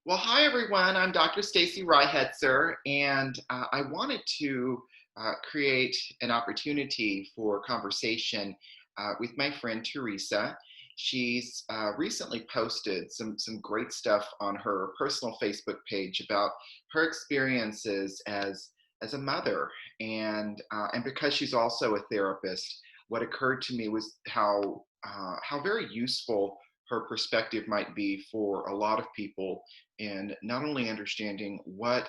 Well, hi everyone. I'm Dr. Stacee and I wanted to create an opportunity for conversation with my friend Theresa. She's recently posted some great stuff on her personal Facebook page about her experiences as a mother, and because she's also a therapist, what occurred to me was how very useful her perspective might be for a lot of people in not only understanding what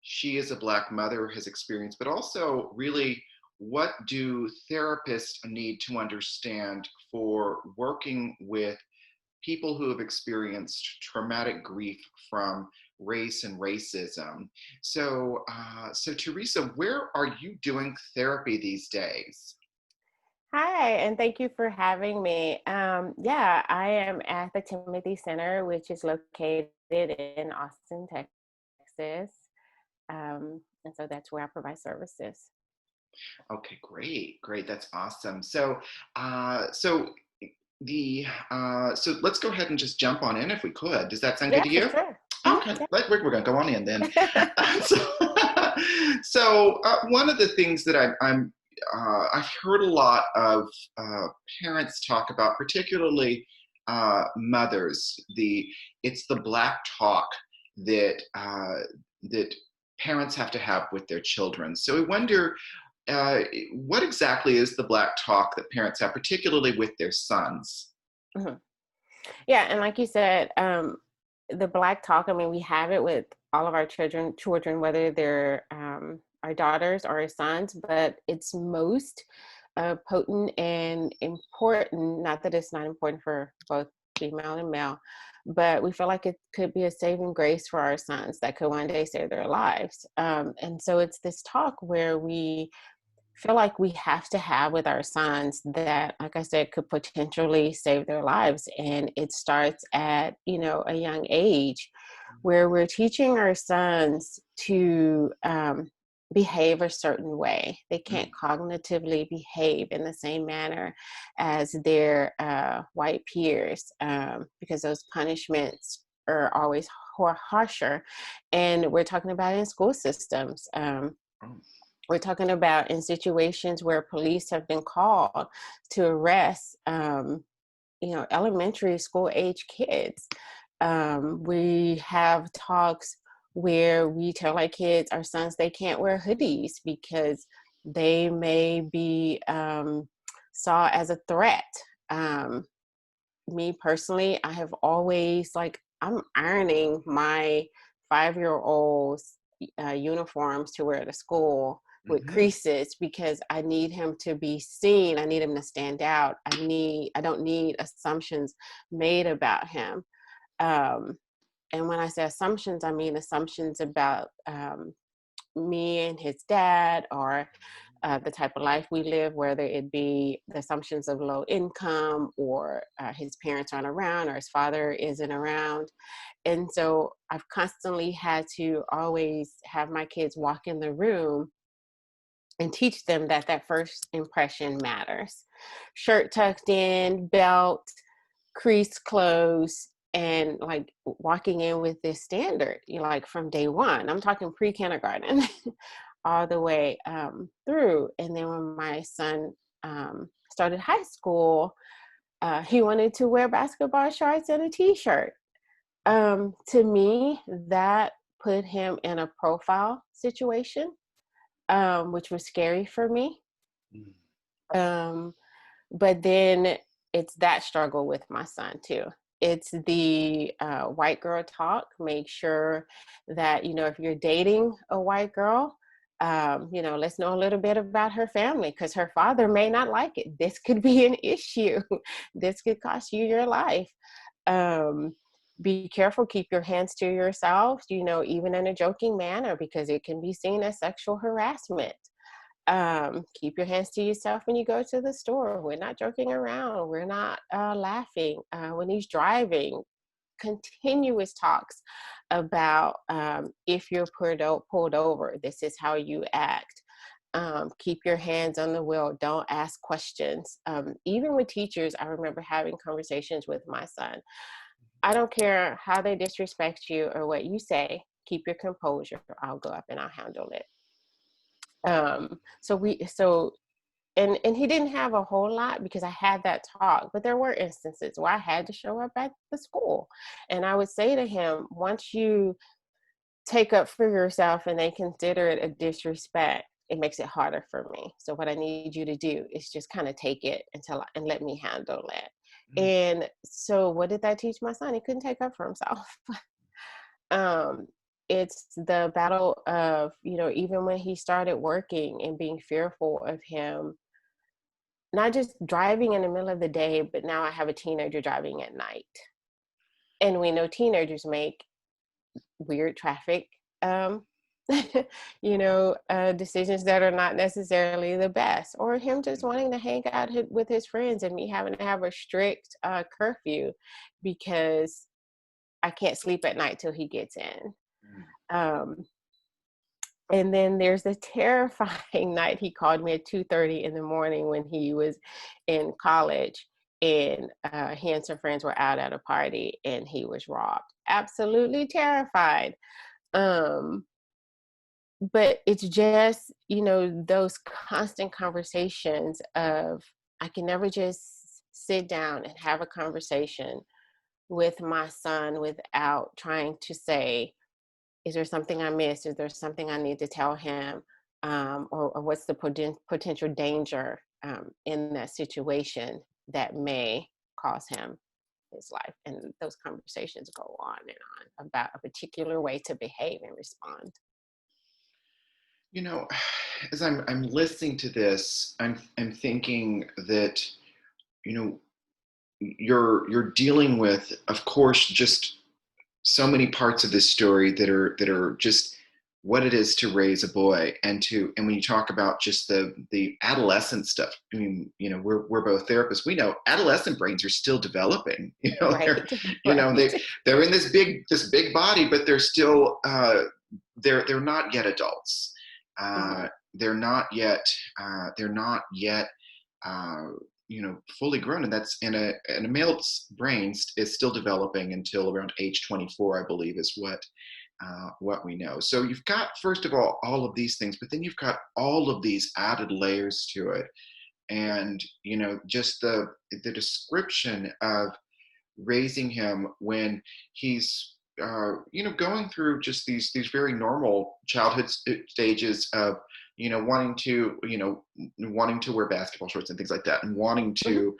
she as a Black mother has experienced, but also really what do therapists need to understand for working with people who have experienced traumatic grief from race and racism. So Theresa, where are you doing therapy these days? Hi, and thank you for having me. Yeah, I am at the Timothy Center, which is located in Austin, Texas. And so that's where I provide services. Okay, great. That's awesome. So let's go ahead and just jump on in if we could. Does that sound good Yeah, to for you? sure. Okay, Yeah. we're going to go on in then. so, one of the things that I've heard a lot of parents talk about, particularly mothers. It's the Black talk that parents have to have with their children. So I wonder, uh, what exactly is the Black talk that parents have, particularly with their sons? Mhm. Yeah, and like you said, the Black talk, I mean, we have it with all of our children, whether they're our daughters or our sons, but it's most potent and important. Not that it's not important for both female and male, but we feel like it could be a saving grace for our sons that could one day save their lives. And so it's this talk where we feel like we have to have with our sons that, like I said, could potentially save their lives. And it starts at, a young age where we're teaching our sons to behave a certain way. They can't cognitively behave in the same manner as their white peers because those punishments are always harsher. And we're talking about in school systems. Mm. We're talking about in situations where police have been called to arrest, elementary school age kids. We have talks where we tell our kids, our sons, they can't wear hoodies because they may be saw as a threat. Um, Me personally, I have always I'm ironing my 5-year old's uniforms to wear to school with Mhm. creases because I need him to be seen. I need him to stand out. I don't need assumptions made about him. Um, and when I say assumptions, I mean assumptions about me and his dad, or the type of life we live, whether it be the assumptions of low income, or his parents aren't around, or his father isn't around. And so I've constantly had to always have my kids walk in the room and teach them that that first impression matters. Shirt tucked in, belt, crease clothes, and like walking in with this standard, like from day one. I'm talking pre-kindergarten all the way through. And then when my son started high school, he wanted to wear basketball shorts and a t-shirt. To me, that put him in a profile situation, which was scary for me. Mm. Um, but then it's that struggle with my son too. It's the white girl talk. Make sure that, if you're dating a white girl, let's know a little bit about her family because her father may not like it. This could be an issue. This could cost you your life. Um, be careful, keep your hands to yourself, even in a joking manner, because it can be seen as sexual harassment. Keep your hands to yourself when you go to the store. We're not joking around. We're not laughing. When he's driving, continuous talks about if you're pulled over, this is how you act. Keep your hands on the wheel. Don't ask questions. Even with teachers, I remember having conversations with my son. I don't care how they disrespect you or what you say. Keep your composure. I'll go up and I'll handle it. So and he didn't have a whole lot because I had that talk, but there were instances where I had to show up at the school. And I would say to him, once you take up for yourself and they consider it a disrespect, it makes it harder for me. So what I need you to do is just kind of take it and let me handle it. Mm. And so what did that teach my son? He couldn't take up for himself. um it's the battle of, even when he started working and being fearful of him not just driving in the middle of the day, but now I have a teenager driving at night. And we know teenagers make weird traffic, um, decisions that are not necessarily the best, or him just wanting to hang out with his friends and me having to have a strict curfew because I can't sleep at night till he gets in. Mm. Um, And then there's the terrifying night he called me at 2:30 in the morning when he was in college, and he and some friends were out at a party and he was robbed. Absolutely terrified. Um, but it's just, those constant conversations of I can never just sit down and have a conversation with my son without trying to say, is there something I missed? Is there something I need to tell him? Or what's the potential danger in that situation that may cause him his life? And those conversations go on and on about a particular way to behave and respond. You know, as I'm listening to this, I'm thinking that, you know, you're dealing with, of course, just so many parts of this story that are just what it is to raise a boy. And when you talk about just the adolescent stuff, I mean, we're both therapists. We know adolescent brains are still developing. Right. They're, Right. they're in this big body, but they're still they're not yet adults. Mhm. They're not yet uh, fully grown, and that's in a male's brain is still developing until around age 24, I believe, is what we know. So you've got, first of all of these things, but then you've got all of these added layers to it, and just the description of raising him when he's going through just these very normal childhood stages of wanting to wear basketball shorts and things like that, and wanting Mhm.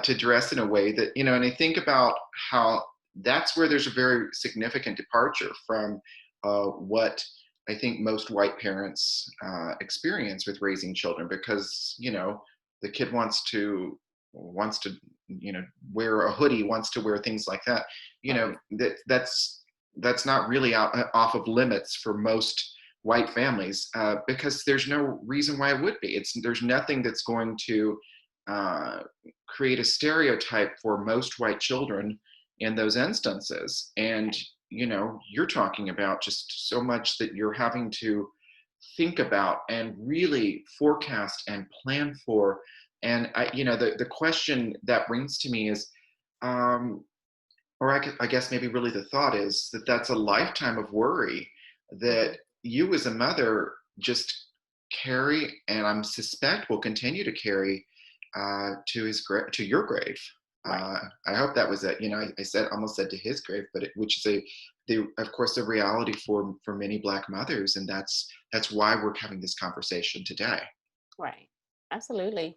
to dress in a way that, and I think about how that's where there's a very significant departure from what I think most white parents experience with raising children, because the kid wants to wear a hoodie, wants to wear things like that. Right. That's not really off of limits for most white families, because there's no reason why it would be. There's nothing that's going to uh, create a stereotype for most white children in those instances. And Right. you're talking about just so much that you're having to think about and really forecast and plan for. And the question that brings to me is, um, or I guess maybe really the thought is that that's a lifetime of worry Mhm. that you as a mother just carry, and I'm suspect will continue to carry to your grave. Right. I hope that was it. I said, almost said to his grave, but which is of course, a reality for many Black mothers, and that's why we're having this conversation today. Right. Absolutely.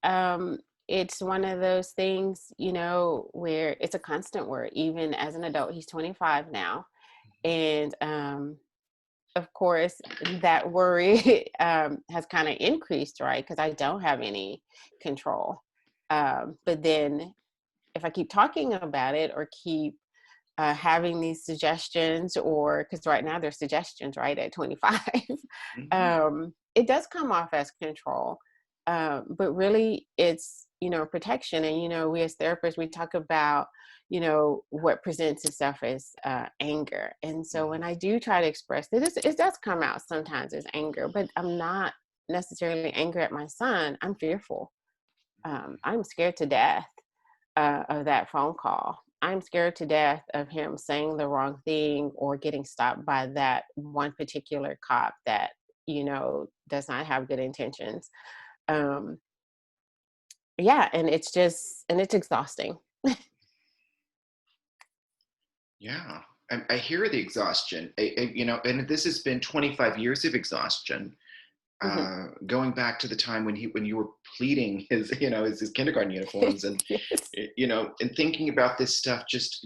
um it's one of those things, where it's a constant worry. Even as an adult, he's 25 now, and of course that worry has kind of increased, right? Because I don't have any control. But then if I keep talking about it or keep having these suggestions, or because right now there's suggestions right at 25, Mhm. it does come off as control. But really it's, protection. And, we as therapists, we talk about, what presents itself as anger. And so Mhm. when I do try to express this, it does come out sometimes as anger, but I'm not necessarily angry at my son. I'm fearful. I'm scared to death of that phone call. I'm scared to death of him saying the wrong thing or getting stopped by that one particular cop that, does not have good intentions. Um, yeah, and it's exhausting. Yeah, I hear the exhaustion. And this has been 25 years of exhaustion. Mhm. Going back to the time when you were pleating his, his kindergarten uniforms, and Yes. and thinking about this stuff, just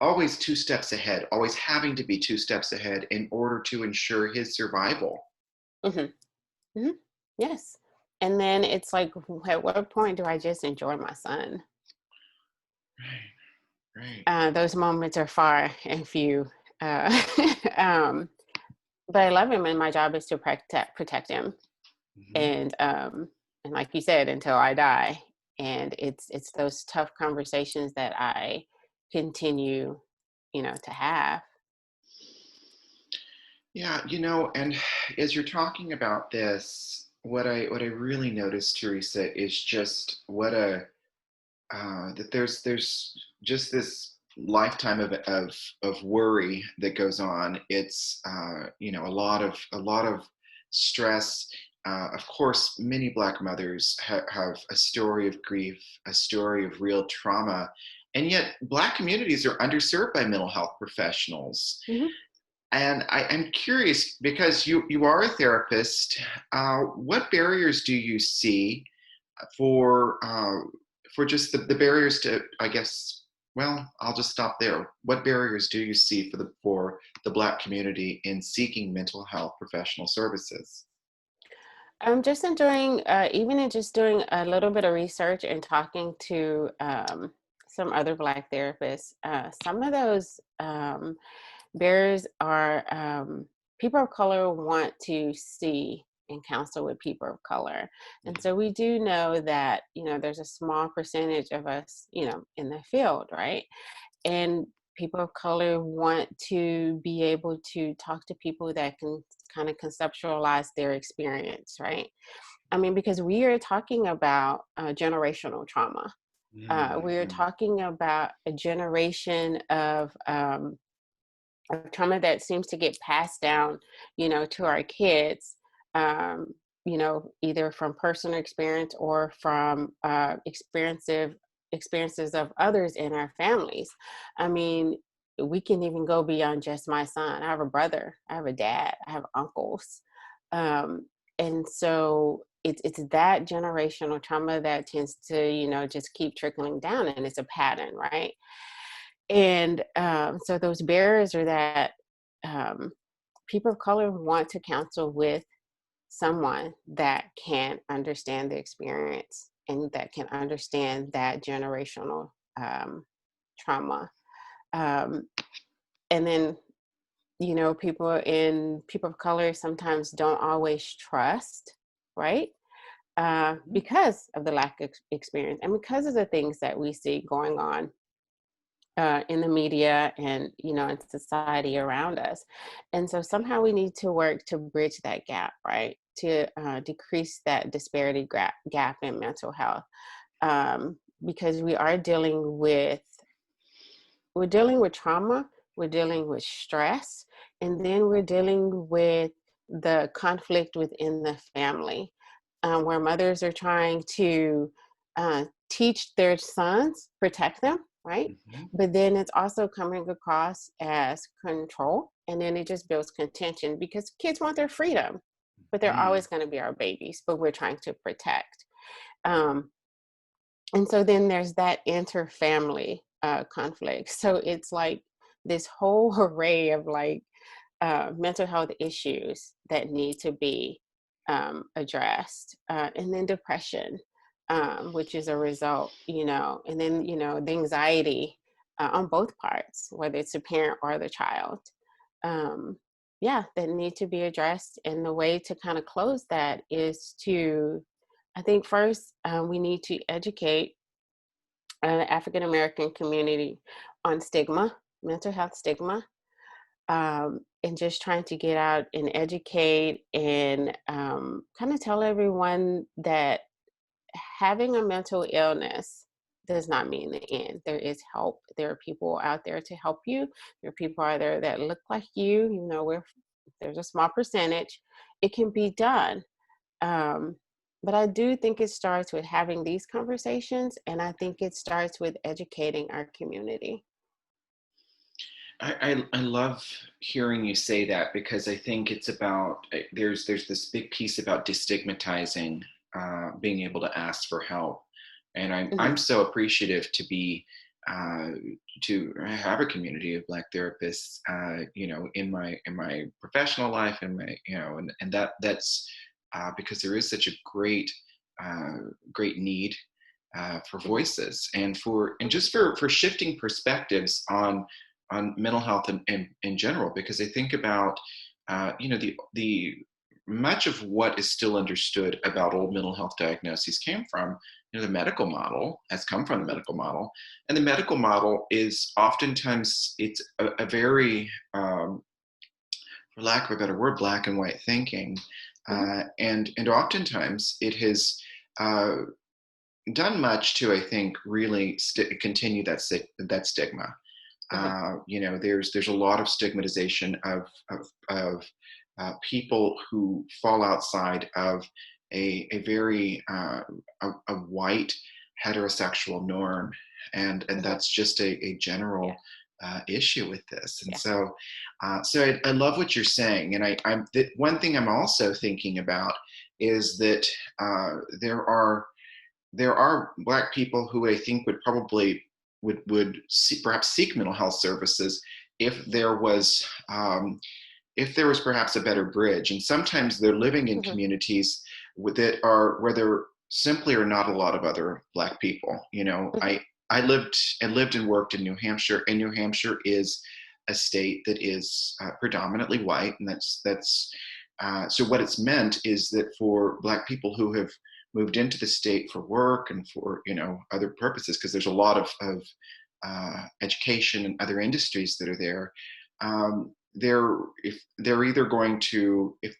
always two steps ahead, always having to be two steps ahead in order to ensure his survival. Mhm. Mhm. Yes. And then it's like, at what point do I just enjoy my son? Right, right. Those moments are far and few. Uh, um, but I love him, and my job is to protect him, Hmm. and like you said, until I die. And it's those tough conversations that I continue, to have. Yeah, and as you're talking about this, what I really noticed, Teresa, is just what a that there's just this lifetime of worry that goes on. It's a lot of stress. Of course, many Black mothers have a story of grief, a story of real trauma, and yet Black communities are underserved by mental health professionals. Hmm. And I'm curious, because you are a therapist. What barriers do you see for just the barriers to, I guess? Well, I'll just stop there. What barriers do you see for the Black community in seeking mental health professional services? I'm just enjoying, even in just doing a little bit of research and talking to some other Black therapists. Some of those barriers are, people of color want to see and counsel with people of color. And so we do know that, there's a small percentage of us, in the field, right? And people of color want to be able to talk to people that can kind of conceptualize their experience, right? I mean, because we are talking about generational trauma. We're Mm-hmm. talking about a generation of trauma that seems to get passed down, to our kids, either from personal experience or from experiences of others in our families. I mean, we can even go beyond just my son. I have a brother, I have a dad, I have uncles. Um, and so it's that generational trauma that tends to, just keep trickling down, and it's a pattern, right? And so those barriers are that um, people of color want to counsel with someone that can understand the experience and that can understand that generational trauma. Um, and then, people of color sometimes don't always trust, right? Because of the lack of experience and because of the things that we see going on in the media and in society around us. And so somehow we need to work to bridge that gap, right, to decrease that disparity gap in mental health, because we're dealing with trauma, we're dealing with stress, and then we're dealing with the conflict within the family, where mothers are trying to teach their sons, protect them, right? Hmm. But then it's also coming across as control, and then it just builds contention because kids want their freedom, but they're Hmm. always going to be our babies, but we're trying to protect. Um, and so then there's that inter-family conflict. So it's like this whole array of like mental health issues that need to be addressed, and then depression, which is a result, and then the anxiety on both parts, whether it's the parent or the child. Um, yeah, that need to be addressed. And the way to kind of close that is to, I think, first we need to educate the African American community on stigma, mental health stigma, and just trying to get out and educate and kind of tell everyone that having a mental illness does not mean the end. There is help. There are people out there to help you. There are people out there that look like you. You know, where there's a small percentage, it can be done. Um, but I do think it starts with having these conversations, and I think it starts with educating our community. I love hearing you say that because I think it's about there's this big piece about destigmatizing being able to ask for help, and I'm Hmm. so appreciative uh, to have a community of Black therapists, in my professional life and my and that's because there is such a uh, great need for Hmm. voices and for and Hmm. just for shifting perspectives on mental health in general, because I think about the much of what is still understood about old mental health diagnoses came from the medical model, has come from the Hmm. medical model, and the medical model is oftentimes it's a very for lack of a better word, black and white thinking, Hmm. and oftentimes it has uh, done much to, I think, really continue that stigma. Hmm. There's a lot of stigmatization of people who fall outside of a very a white heterosexual norm, and Hmm. that's just a Yeah. general issue with this. And Yeah. so I love what you're saying, and one thing I'm also thinking about is that there are Black people who I think would probably perhaps seek mental health services if there was if there was perhaps a better bridge. And sometimes they're living in Hmm. communities that are where there simply are not a lot of other Black people. Hmm. I lived and worked in New Hampshire, and New Hampshire is a state that is predominantly white, and so what it's meant is that for Black people who have moved into the state for work and for other purposes, because there's a lot of education and other industries that are there. They're either going to if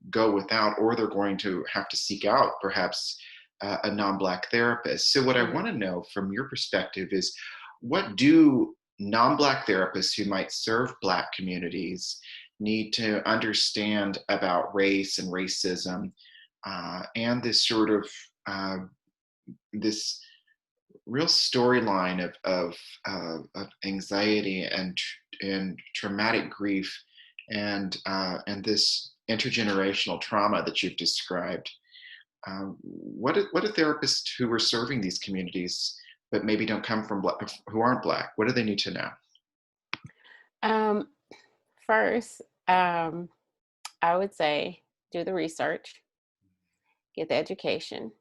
go without, or they're going to have to seek out perhaps a non-Black therapist. So what I Hmm. want to know from your perspective is, what do non-Black therapists who might serve Black communities need to understand about race and racism, and this sort of uh, this real storyline of anxiety and traumatic grief, and this intergenerational trauma that you've described. What do therapists who are serving these communities but maybe don't come from Black, who aren't Black, what do they need to know? Um, First, I would say do the research, get the education,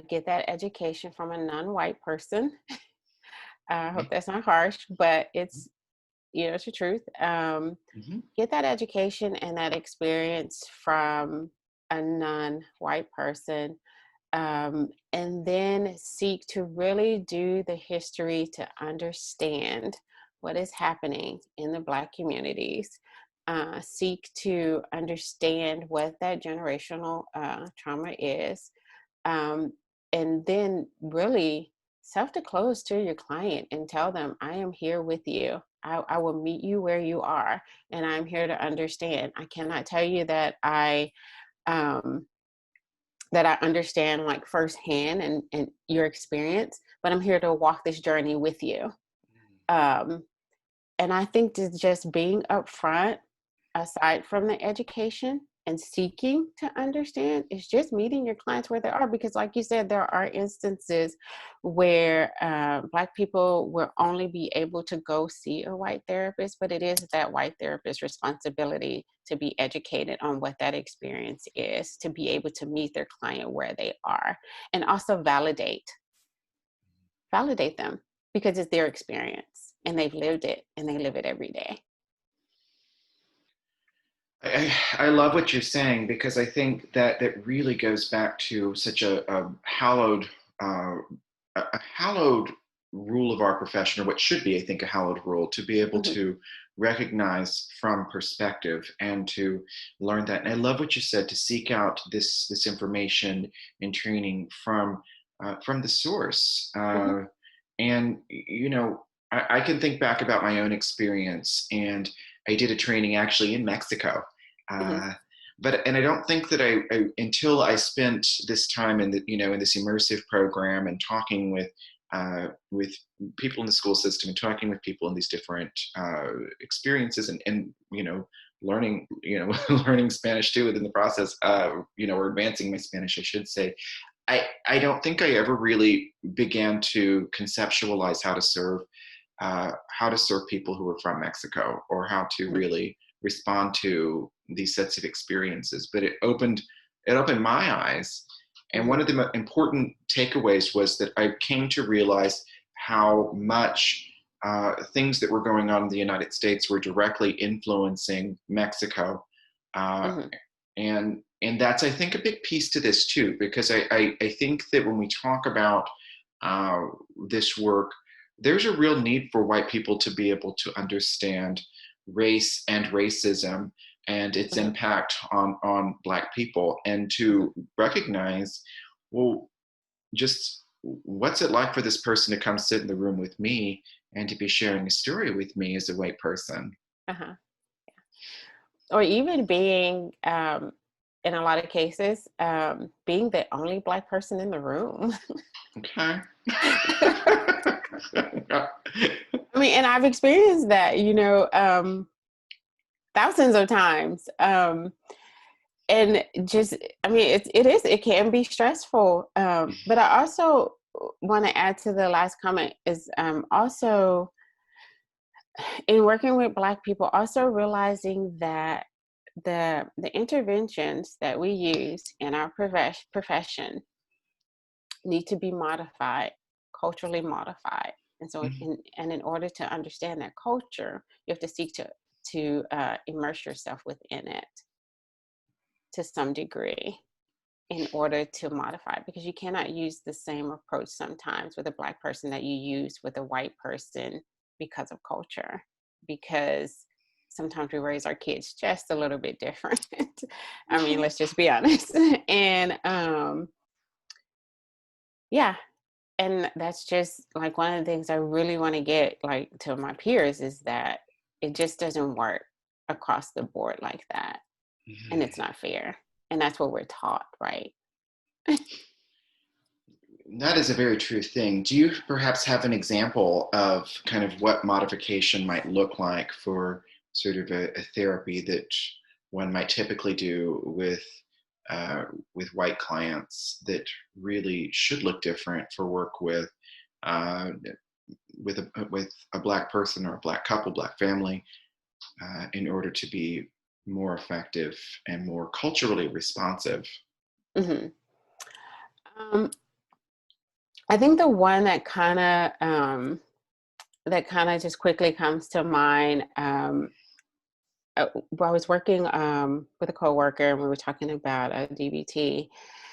get that education from a non-white person. I hope Mhm, that's not harsh, but it's the truth. mhm, Get that education and that experience from a non-white person, and then seek to really do the history to understand what is happening in the Black communities. Seek to understand what that generational trauma is, um, and then really self-disclose to your client and tell them, I am here with you. I will meet you where you are, and I'm here to understand. I cannot tell you um, that I understand like firsthand and your experience, but I'm here to walk this journey with you. Um, and I think that just being upfront, aside from the education and seeking to understand, is just meeting your clients where they are. Because, like you said, there are instances where Black people will only be able to go see a white therapist, but it is that white therapist's responsibility to be educated on what that experience is, to be able to meet their client where they are, and also validate them, because it's their experience and they've lived it and they live it every day. I love what you're saying, because I think that really goes back to such uh, a hallowed rule of our profession, or what should be, I think, a hallowed rule, to be able Mhm. to recognize from perspective and to learn that. And I love what you said, to seek out this information and training from from the source. Mhm, And I can think back about my own experience, and I did a training actually in Mexico. mhm, Uh, and I don't think that until I spent this time in in this immersive program and talking with people in the school system and talking with people in these different experiences, and learning learning Spanish too within the process, or advancing my Spanish, I should say. I don't think I ever really began to conceptualize how to serve people who are from Mexico, or how to mhm, really respond to these sets of experiences. But it opened my eyes, and one mhm, of the important takeaways was that I came to realize how much things that were going on in the United States were directly influencing Mexico. Uh, mhm, and that's, I think, a big piece to this too, because I think that when we talk about uh, this work, there's a real need for white people to be able to understand race and racism and its mhm, impact on Black people, and mhm. to recognize, well, just what's it like for this person to come sit in the room with me and to be sharing a story with me as a white person. Uh-huh. Or even being, in a lot of cases, being the only Black person in the room. Okay. I mean, and I've experienced that, thousands of times. And just, I mean, it can be stressful. But I also want to add to the last comment is, also in working with Black people, also realizing that the interventions that we use in our profession need to be modified, culturally modified. And so, Mhm. in order to understand that culture, you have to seek to immerse yourself within it to some degree in order to modify it, because you cannot use the same approach sometimes with a Black person that you use with a white person because of culture, because sometimes we raise our kids just a little bit different. I mean, let's just be honest. And yeah, and that's just like one of the things I really want to get like to my peers is that it just doesn't work across the board like that, and Mhm. it's not fair, and that's what we're taught, right? That is a very true thing. Do you perhaps have an example of kind of what modification might look like for sort of a therapy that one might typically do uh, with white clients that really should look different for work uh, with a Black person or a Black couple, Black family, in order to be more effective and more culturally responsive? Hmm. Um, I think the one that kind of just quickly comes to mind. I was working with a coworker, and we were talking about a DBT,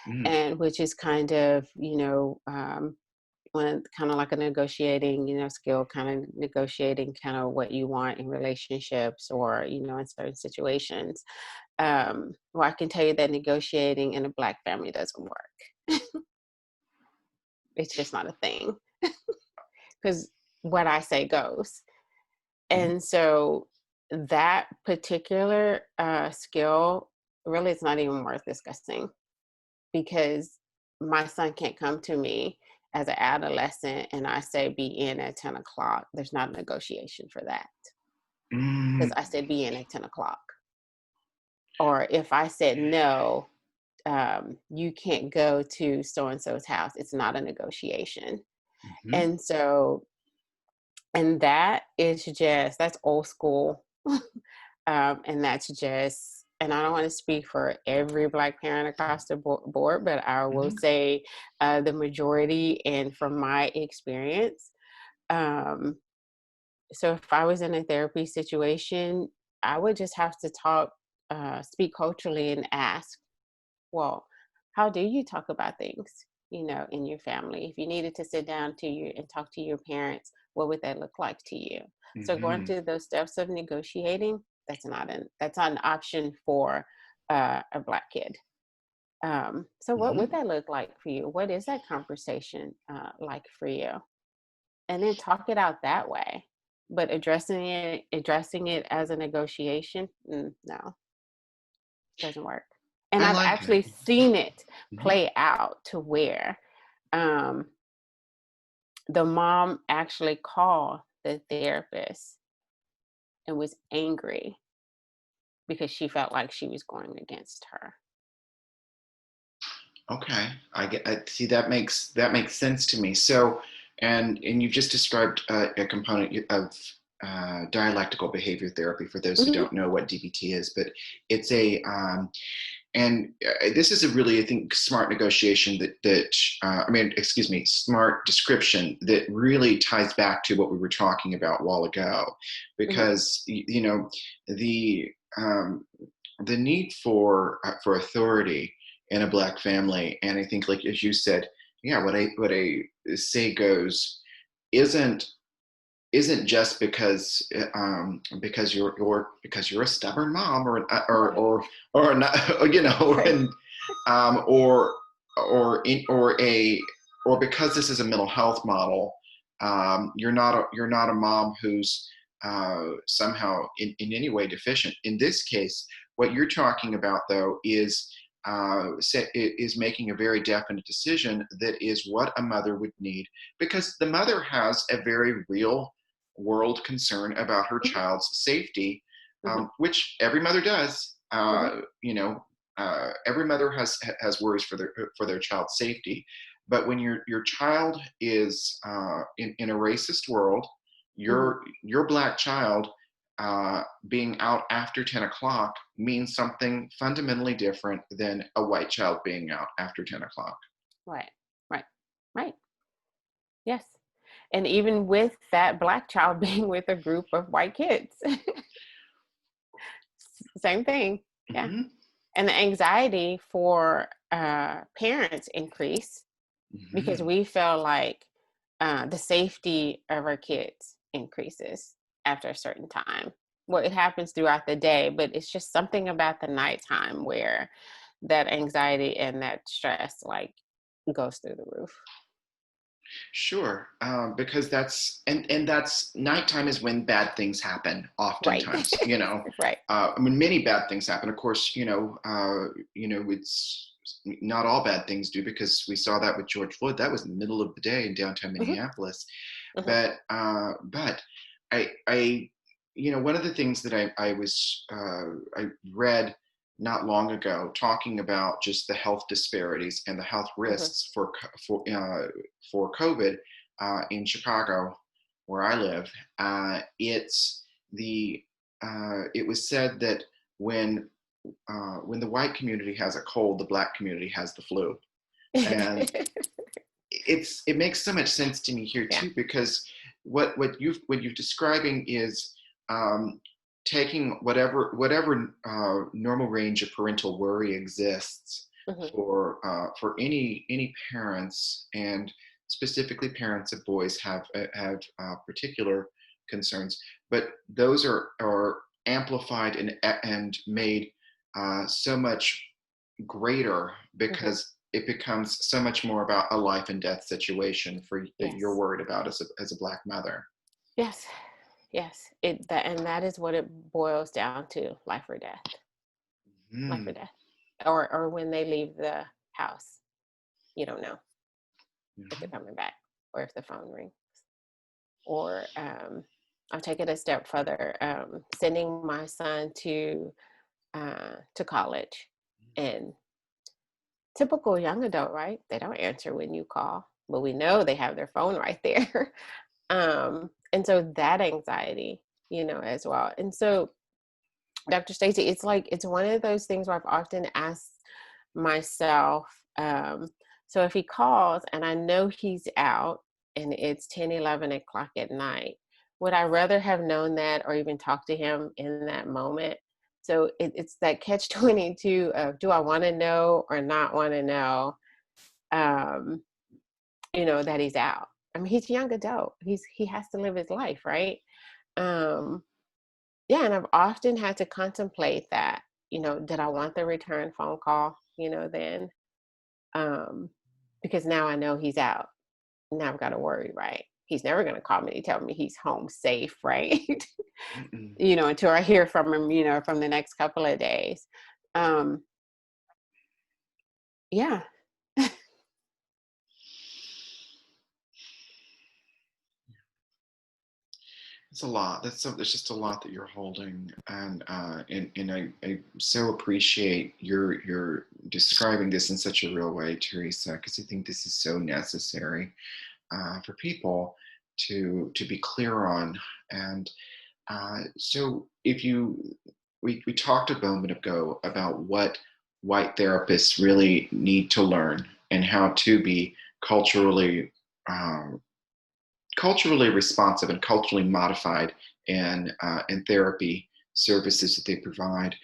Mm, and which is kind of when kind of like a negotiating skill, kind of negotiating kind of what you want in relationships or in certain situations. Well, I can tell you that negotiating in a Black family doesn't work. It's just not a thing, because what I say goes. mhm, And so that particular skill really is not even worth discussing, because my son can't come to me as an adolescent and I say be in at 10 o'clock. There's not a negotiation for that, because mm, I said be in at 10 o'clock. Or if I said no, you can't go to so and so's house, it's not a negotiation. mhm. And so, and that's old school. And that's just, and I don't want to speak for every Black parent across the board, but I will Mhm. say the majority, and from my experience. Um, so if I was in a therapy situation, I would just have to speak culturally and ask, well, how do you talk about things, in your family? If you needed to sit down to you and talk to your parents, what would that look like to you? So going Mhm. through those steps of negotiating, that's not an option for a Black kid. So what would Mhm. that look like for you? What is that conversation like for you? And then talk it out that way. But addressing it as a negotiation, no, doesn't work. And I I've like it. actually seen it Mhm. play out to where um, the mom actually called the therapist and was angry because she felt like she was going against her. Okay, I see that makes sense to me. So, and you've just described a component of dialectical behavior therapy. For those who Mhm, don't know what DBT is, but it's a and this is a really, I think, smart negotiation I mean, excuse me, smart description that really ties back to what we were talking about a while ago, mhm, because the um, the need for authority in a black family, and I think, like as you said, yeah, what I say goes isn't isn't just because you're a stubborn mom right, or not, right, and um, or or because this is a mental health model, you're not a mom who's somehow in any way deficient. In this case, what you're talking about though is making a very definite decision that is what a mother would need, because the mother has a very real world concern about her mhm, child's safety, mhm, which every mother does. mhm, Every mother has worries for their child's safety, but when your child is in a racist world, mhm. your black child being out after 10 o'clock means something fundamentally different than a white child being out after 10 o'clock. Right, right, right. Yes. And even with that black child being with a group of white kids, same thing. Yeah. Hmm. And the anxiety for parents increase because Hmm. we feel like the safety of our kids increases after a certain time. Well, it happens throughout the day, but it's just something about the nighttime where that anxiety and that stress like goes through the roof. Sure, because that's nighttime is when bad things happen. Right. Oftentimes, Right. I mean, many bad things happen. Of course, it's not all bad things do, because we saw that with George Floyd. That was in the middle of the day in downtown Hmm. Minneapolis. Hmm. But I one of the things that I read not long ago, talking about just the health disparities and the health Hmm. risks for COVID in Chicago, where I live. It was said that when when the white community has a cold, the black community has the flu, and it makes so much sense to me here Yeah. too, because what you're describing is um, taking whatever normal range of parental worry exists Hmm. for any parents, and specifically parents of boys have particular concerns, but those are amplified and made so much greater, Hmm. because it becomes so much more about a life and death situation that you're Yes. worried about as a black mother. Yes. Yes. And that is what it boils down to: life or death. Life or Hmm. death. Or when they leave the house, you don't know if they're Hmm. coming back or if the phone rings. Or I'll take it a step further. Sending my son to college, and typical young adult, right? They don't answer when you call, but we know they have their phone right there. And so that anxiety, as well. And so, Dr. Stacey, it's like it's one of those things where I've often asked myself, so if he calls and I know he's out and it's 10, 11 o'clock at night, would I rather have known that or even talk to him in that moment? So it's that catch 22 of, do I want to know or not want to know, um, that he's out? I mean, he's a young adult. He has to live his life, right? Um, yeah, and I've often had to contemplate that. Did I want the return phone call? then, um, because now I know he's out. Now I've got to worry, right? He's never going to call me to tell me he's home safe, right? Mm-mm. Until I hear from him, from the next couple of days. Um, yeah. It's a lot. There's just a lot that you're holding, and I so appreciate your describing this in such a real way, Theresa, because I think this is so necessary for people to be clear on. And so, if we talked a moment ago about what white therapists really need to learn and how to be culturally um, culturally responsive and culturally modified in therapy services that they provide.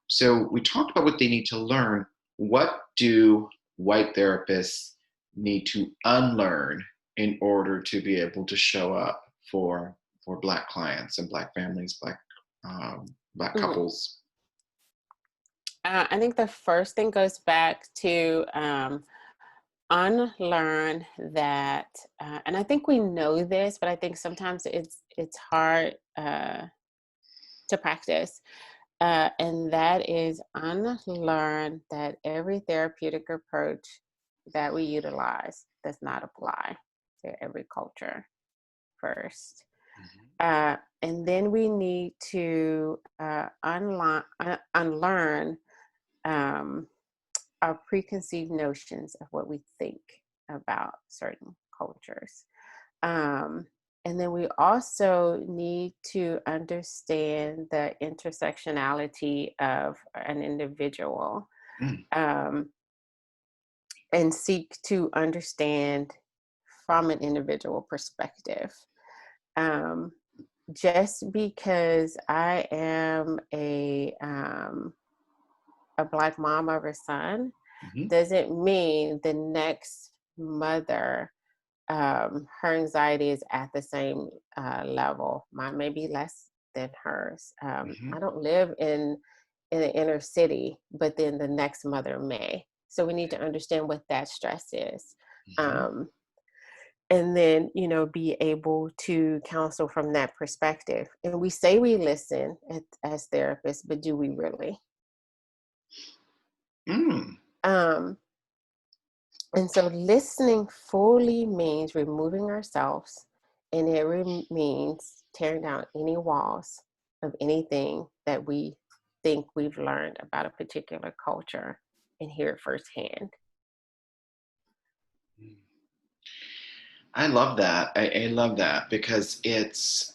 So we talked about what they need to learn. What do white therapists need to unlearn in order to be able to show up for Black clients and Black families, Black Mhm. couples? I think the first thing goes back to unlearn that, and I think we know this, but I think sometimes it's hard to practice, and that is unlearn that every therapeutic approach that we utilize does not apply to every culture first. Mhm. And then we need to unlearn um, our preconceived notions of what we think about certain cultures. Um, and then we also need to understand the intersectionality of an individual, Mm. um, and seek to understand from an individual perspective. Um, just because I am a Black mom of a son Mhm. doesn't mean the next mother, her anxiety is at the same level. Mine may be less than hers. I Mhm. don't live in the inner city, but then the next mother may. So we need to understand what that stress is. Mhm. Um, and then, be able to counsel from that perspective. And we say we listen as therapists, but do we really? Mm. Um, And so listening fully means removing ourselves, and it means tearing down any walls of anything that we think we've learned about a particular culture and hear it firsthand. Mm. I love that. I love that because it's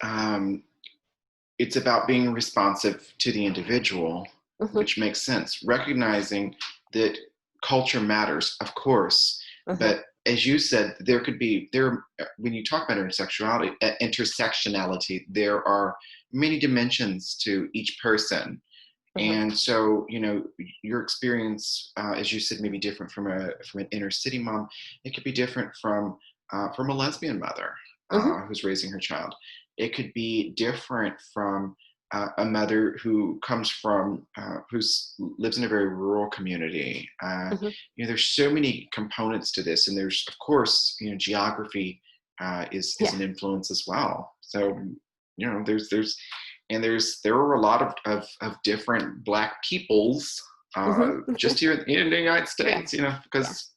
about being responsive to the individual, Hmm. which makes sense. Recognizing that culture matters, of course, Hmm. but as you said, there could be there when you talk about intersectionality, there are many dimensions to each person, Hmm. and so your experience, as you said, may be different from an inner city mom. It could be different from a lesbian mother Hmm. who's raising her child. It could be different from a mother who comes from who's lives in a very rural community. Hmm. There's so many components to this, and there's of course geography is Yeah. an influence as well. So there are a lot of different Black peoples Hmm. just here in the United Yeah. States, Yeah. because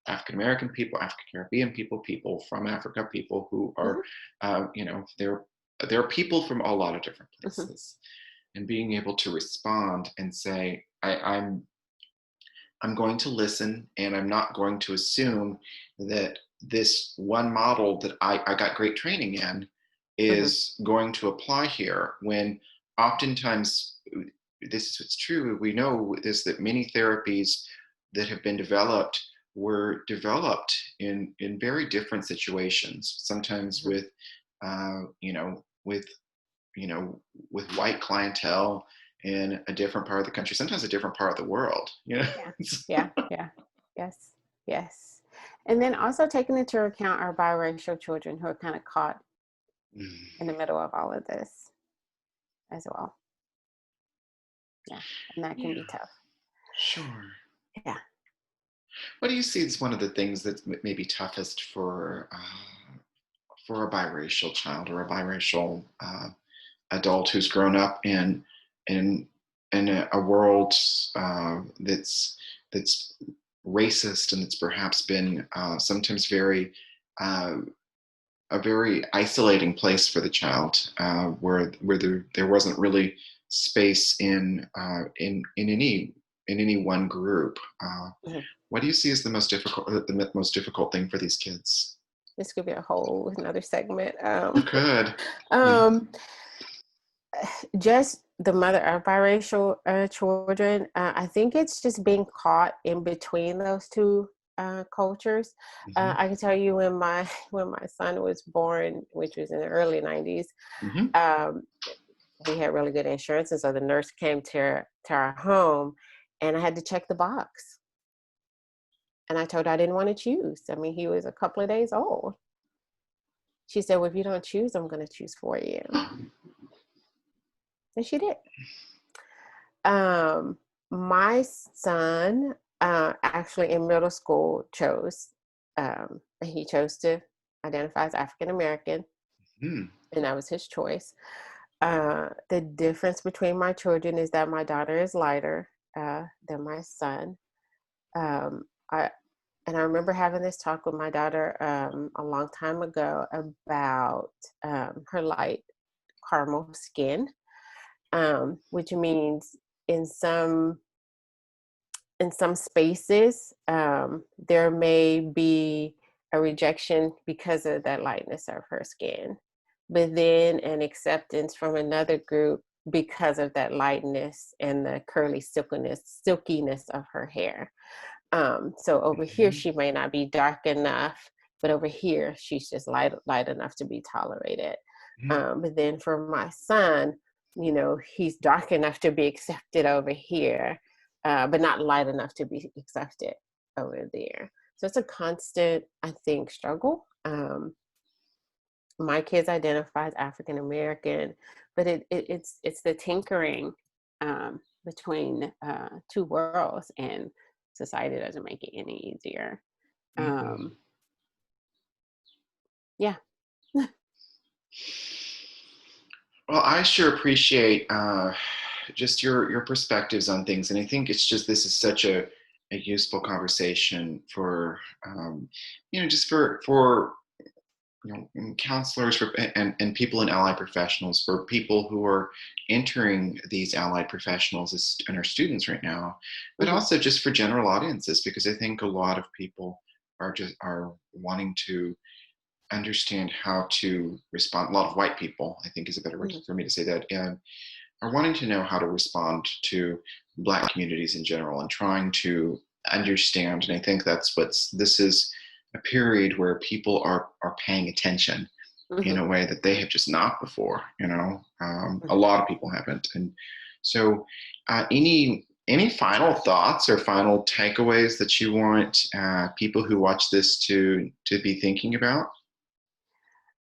African American people, African Caribbean people, people from Africa, people who are, Hmm. there are people from a lot of different Hmm. places, and being able to respond and say, I'm going to listen, and I'm not going to assume that this one model that I got great training in Hmm. is going to apply here. When oftentimes this is what's true, we know is that many therapies that have been developed were developed in very different situations. Sometimes Hmm. uh, you know, with you know, with white clientele in a different part of the country, sometimes a different part of the world. Yeah. Yeah. Yeah. Yes. Yes. And then also taking into account our biracial children who are kind of caught in the middle of all of this as well. Yeah, and that can Yeah, be tough. sure. Yeah. What do you see as one of the things that's maybe toughest for a biracial child or a biracial adult who's grown up in in a world that's racist, and it's perhaps been sometimes uh, a very isolating place for the child, where there wasn't really space in any one group. Mhm. What do you see as the most difficult thing for these kids? This could be a whole another segment. You could. Yeah. Um, just the mother of biracial children. I think it's just being caught in between those two cultures. Hmm. I can tell you when my when my son was born, which was in the early '90s. Hmm. Um, he had really good insurance, and so the nurse came to our home, and I had to check the box. And I told her I didn't want to choose. I mean, he was a couple of days old. She said, "Well, if you don't choose, I'm going to choose for you." And she did. Um, my son, actually in middle school he chose to identify as African American, Hmm. and that was his choice. The difference between my children is that my daughter is lighter than my son. Um, I and I remember having this talk with my daughter a long time ago about her light caramel skin, which means in some in some spaces, there may be a rejection because of that lightness of her skin, but then an acceptance from another group because of that lightness and the curly silkiness of her hair. So over here, Hmm. she may not be dark enough, but over here, she's just light enough to be tolerated. But then for my son, he's dark enough to be accepted over here, but not light enough to be accepted over there. So it's a constant, I think, struggle. My kids identify as African American, but it's the tinkering between two worlds, and society doesn't make it any easier. Hmm. Um, yeah. Well, I sure appreciate just your perspectives on things, and I think it's just this is such a useful conversation for just for counselors and people in allied professionals, for people who are entering these allied professionals and are students right now, but Hmm. also just for general audiences, because I think a lot of people are wanting to understand how to respond. A lot of white people, I think, is a better word Hmm. for me to say that, and are wanting to know how to respond to Black communities in general and trying to understand. And I think this is a period where people are paying attention in Hmm. a way that they have just not before. A Hmm. lot of people haven't. And so, any final thoughts or final takeaways that you want people who watch this to be thinking about?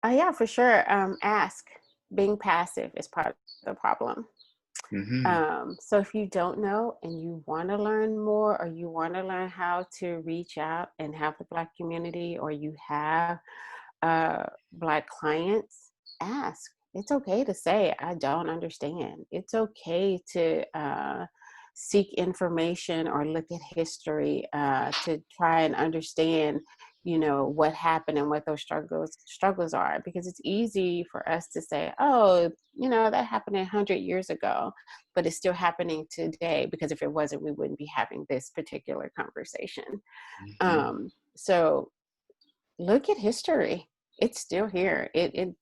Yeah, for sure. Ask. Being passive is part of the problem. Hmm. So if you don't know and you want to learn more, or you want to learn how to reach out and help the Black community, or you have Black clients, ask. It's okay to say, I don't understand. It's okay to seek information or look at history to try and understand, what happened and what those struggles are. Because it's easy for us to say, oh, that happened 100 years ago, but it's still happening today, because if it wasn't, we wouldn't be having this particular conversation. Hmm. So look at history. It's still here. It's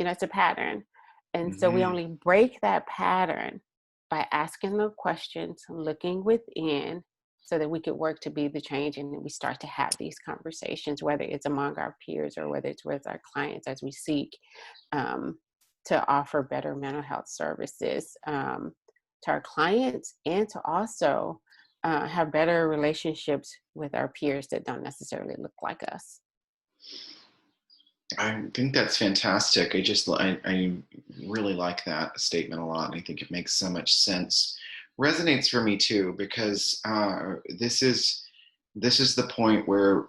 it's a pattern. And so we Hmm. only break that pattern by asking the questions, looking within, so that we could work to be the change, and then we start to have these conversations, whether it's among our peers or whether it's with our clients, as we seek um, to offer better mental health services to our clients, and to also have better relationships with our peers that don't necessarily look like us. I think that's fantastic. I really like that statement a lot, and I think it makes so much sense resonates for me too, because this is the point where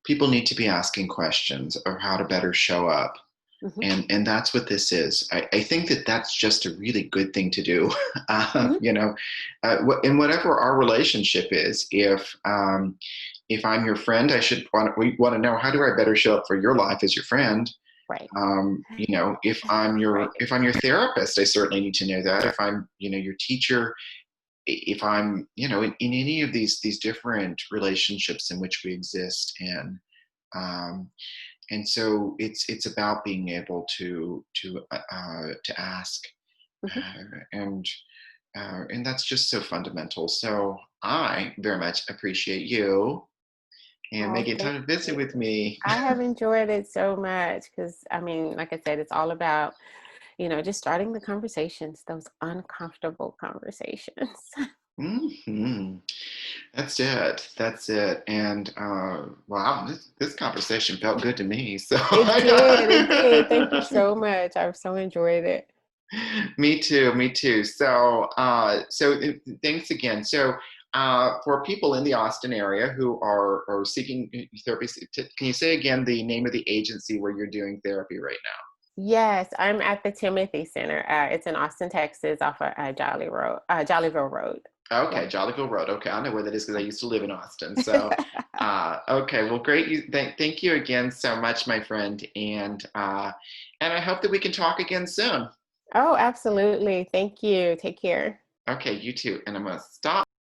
people need to be asking questions of how to better show up. Hmm. And that's what this is. I think that that's just a really good thing to do. Hmm. In whatever our relationship is, if I'm your friend, we want to know, how do I better show up for your life as your friend? Right. If I'm your Right. therapist, I certainly need to know that. If I'm, your teacher, if I'm, in any of these different relationships in which we exist, um, and so it's about being able to ask, Hmm. and that's just so fundamental. So I very much appreciate you and Oh, making thank time to visit you. with me. I have enjoyed it so much because, I mean, like I said, it's all about, just starting the conversations, those uncomfortable conversations. Hmm. That's it. That's it. And wow, this conversation felt good to me. So It did. It did. Thank you so much. I've so enjoyed it. me too. Me too. So thanks again. So for people in the Austin area who are seeking therapy, can you say again the name of the agency where you're doing therapy right Yes, I'm at the Timothy Center. It's in Austin, Texas, off of Jollyville Road. now? Yeah. Okay, Jollyville Road. Okay, I know where that is because I used to live in Austin. So, okay, well, great. Thank you again so much, my friend, and I hope that we can talk again soon. Oh, absolutely. Thank you. Take care. Okay, you too. And I'm gonna stop.